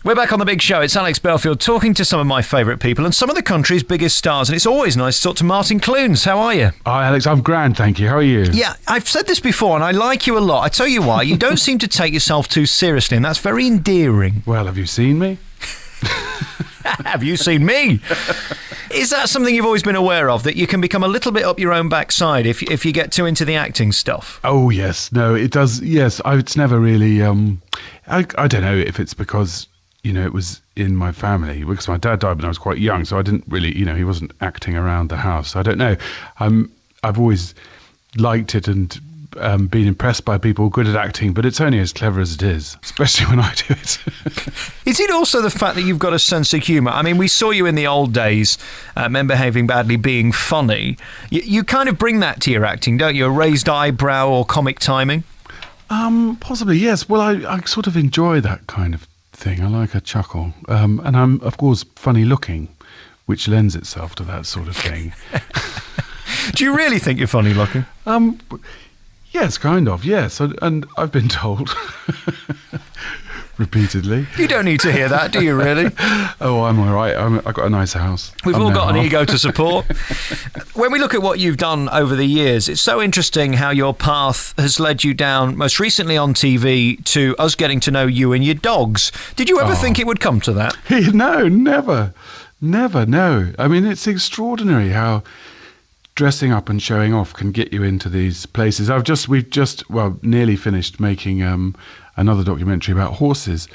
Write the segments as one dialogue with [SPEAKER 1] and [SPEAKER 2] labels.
[SPEAKER 1] We're back on The Big Show. It's Alex Belfield talking to some of my favourite people and some of the country's biggest stars. And it's always nice to talk to Martin Clunes. How are you?
[SPEAKER 2] Hi, Alex. I'm grand, thank you. How are you?
[SPEAKER 1] Yeah, I've said this before and I like you a lot. I tell you why. You don't seem to take yourself too seriously and that's very endearing.
[SPEAKER 2] Well, have you seen me?
[SPEAKER 1] Have you seen me? Is that something you've always been aware of, that you can become a little bit up your own backside if you get too into the acting stuff?
[SPEAKER 2] Oh, yes. No, it does. Yes, it's never really... I don't know if it's because... it was in my family because my dad died when I was quite young, so I didn't really, he wasn't acting around the house. I don't know. I've always liked it and been impressed by people good at acting, but it's only as clever as it is, especially when I do it.
[SPEAKER 1] Is it also the fact that you've got a sense of humour? I mean, we saw you in the old days, men behaving badly, being funny. You kind of bring that to your acting, don't you? A raised eyebrow or comic timing?
[SPEAKER 2] Possibly, yes. Well, I sort of enjoy that kind of thing. I like a chuckle, and I'm of course funny looking, which lends itself to that sort of thing.
[SPEAKER 1] Do you really think you're funny looking?
[SPEAKER 2] Yes, kind of, yes, and I've been told repeatedly.
[SPEAKER 1] You don't need to hear that, do you really?
[SPEAKER 2] Oh, I'm all right. I've got a nice house.
[SPEAKER 1] We've all got an ego to support. When we look at what you've done over the years, it's so interesting how your path has led you down, most recently on TV, to us getting to know you and your dogs. Did you ever think it would come to that?
[SPEAKER 2] No, never, no. I mean, it's extraordinary how dressing up and showing off can get you into these places. We've just nearly finished making another documentary about horses,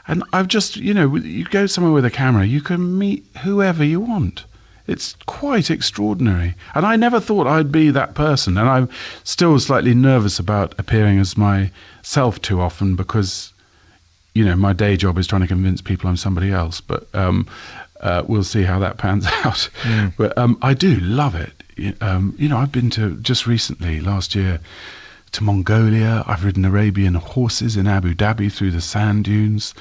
[SPEAKER 2] and I've just, you go somewhere with a camera, you can meet whoever you want. It's quite extraordinary, and I never thought I'd be that person, and I'm still slightly nervous about appearing as myself too often because, my day job is trying to convince people I'm somebody else, but we'll see how that pans out. But I do love it. I've been to, just recently, last year, to Mongolia. I've ridden Arabian horses in Abu Dhabi through the sand dunes.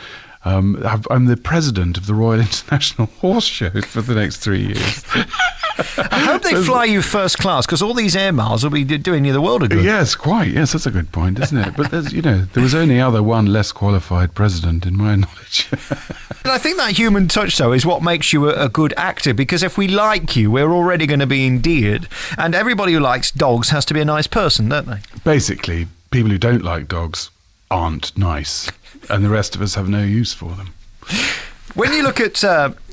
[SPEAKER 2] I'm the president of the Royal International Horse Show for the next 3 years.
[SPEAKER 1] I hope they fly you first class, because all these air miles will be doing you the world of good.
[SPEAKER 2] Yes, quite. Yes, that's a good point, isn't it? But there's, there was only one less qualified president in my knowledge.
[SPEAKER 1] And I think that human touch, though, is what makes you a good actor, because if we like you, we're already going to be endeared. And everybody who likes dogs has to be a nice person, don't they?
[SPEAKER 2] Basically, people who don't like dogs aren't nice, and the rest of us have no use for them.
[SPEAKER 1] When you look at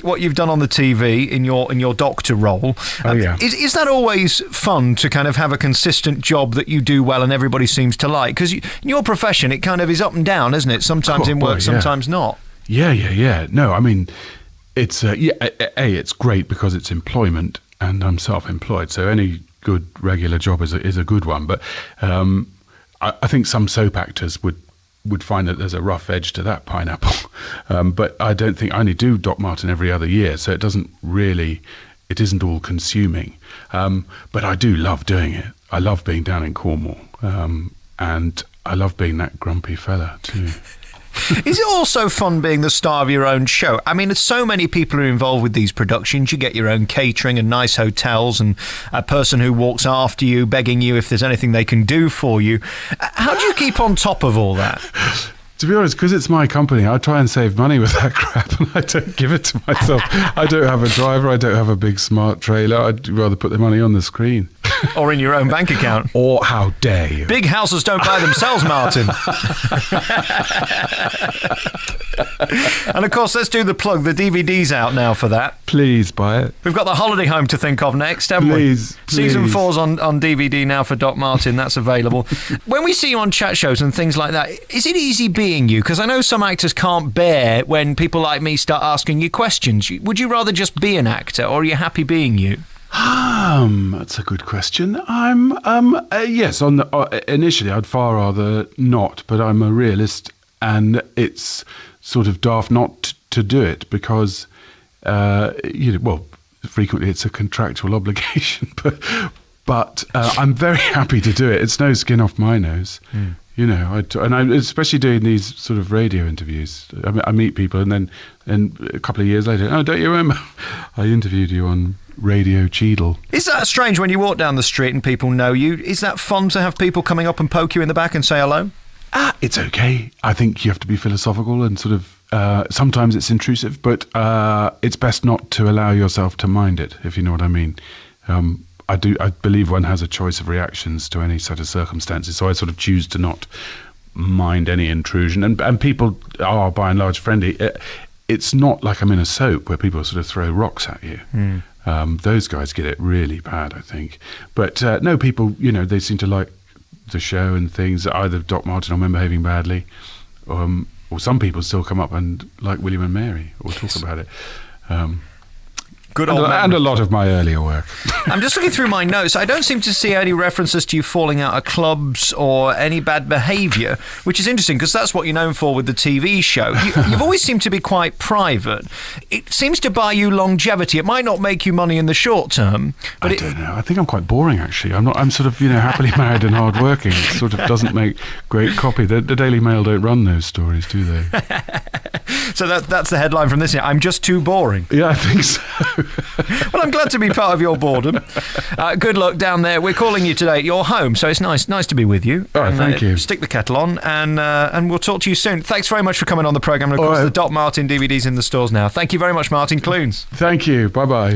[SPEAKER 1] what you've done on the TV in your doctor role, is that always fun to kind of have a consistent job that you do well and everybody seems to like? Because in your profession, it kind of is up and down, isn't it? Sometimes in work, sometimes not. Yeah. No, I mean, it's it's great because it's employment, and I'm self-employed, so any good regular job is a good one. But I think some soap actors would find that there's a rough edge to that pineapple. But I don't think, I only do Doc Martin every other year, so it isn't all consuming. But I do love doing it. I love being down in Cornwall. And I love being that grumpy fella too. Is it also fun being the star of your own show? I mean, there's so many people who are involved with these productions. You get your own catering and nice hotels and a person who walks after you, begging you if there's anything they can do for you. How do you keep on top of all that?
[SPEAKER 2] To be honest, because it's my company, I try and save money with that crap, and I don't give it to myself. I don't have a driver. I don't have a big smart trailer. I'd rather put the money on the screen.
[SPEAKER 1] Or in your own bank account.
[SPEAKER 2] Or how dare you.
[SPEAKER 1] Big houses don't buy themselves, Martin. And of course, let's do the plug. The DVD's out now for that.
[SPEAKER 2] Please buy it.
[SPEAKER 1] We've got The Holiday Home to think of next, haven't we? Season 4's on DVD now for Doc Martin. That's available. When we see you on chat shows and things like that, is it easy being you? Because I know some actors can't bear when people like me start asking you questions. Would you rather just be an actor, or are you happy being you?
[SPEAKER 2] That's a good question. Yes, initially I'd far rather not, but I'm a realist, and it's sort of daft not to do it because, frequently it's a contractual obligation, but I'm very happy to do it. It's no skin off my nose. I'm especially doing these sort of radio interviews. I meet people, and then a couple of years later, don't you remember? I interviewed you on Radio Cheadle.
[SPEAKER 1] Is that strange when you walk down the street and people know you? Is that fun to have people coming up and poke you in the back and say hello?
[SPEAKER 2] It's okay. I think you have to be philosophical and sort of sometimes it's intrusive, but it's best not to allow yourself to mind it, if you know what I mean. I believe one has a choice of reactions to any set of circumstances, so I sort of choose to not mind any intrusion. And people are, by and large, friendly. It's not like I'm in a soap where people sort of throw rocks at you. Those guys get it really bad, I think. But no, people, they seem to like the show and things. Either Doc Martin or Men Behaving Badly, or some people still come up and like William and Mary or talk about it.
[SPEAKER 1] Good old
[SPEAKER 2] and a lot of my earlier work.
[SPEAKER 1] I'm just looking through my notes. I don't seem to see any references to you falling out of clubs or any bad behaviour, which is interesting because that's what you're known for with the TV show. You've always seemed to be quite private. It seems to buy you longevity. It might not make you money in the short term, but
[SPEAKER 2] I don't know. I think I'm quite boring, actually. I'm sort of happily married and hard working. It sort of doesn't make great copy. The Daily Mail don't run those stories, do they?
[SPEAKER 1] So that's the headline from this year. I'm just too boring.
[SPEAKER 2] Yeah, I think so.
[SPEAKER 1] Well, I'm glad to be part of your boredom. Good luck down there. We're calling you today at your home, so it's nice to be with you.
[SPEAKER 2] Oh, thank you.
[SPEAKER 1] Stick the kettle on, and we'll talk to you soon. Thanks very much for coming on the programme. And of course, the Doc Martin DVD's in the stores now. Thank you very much, Martin Clunes.
[SPEAKER 2] Thank you. Bye-bye.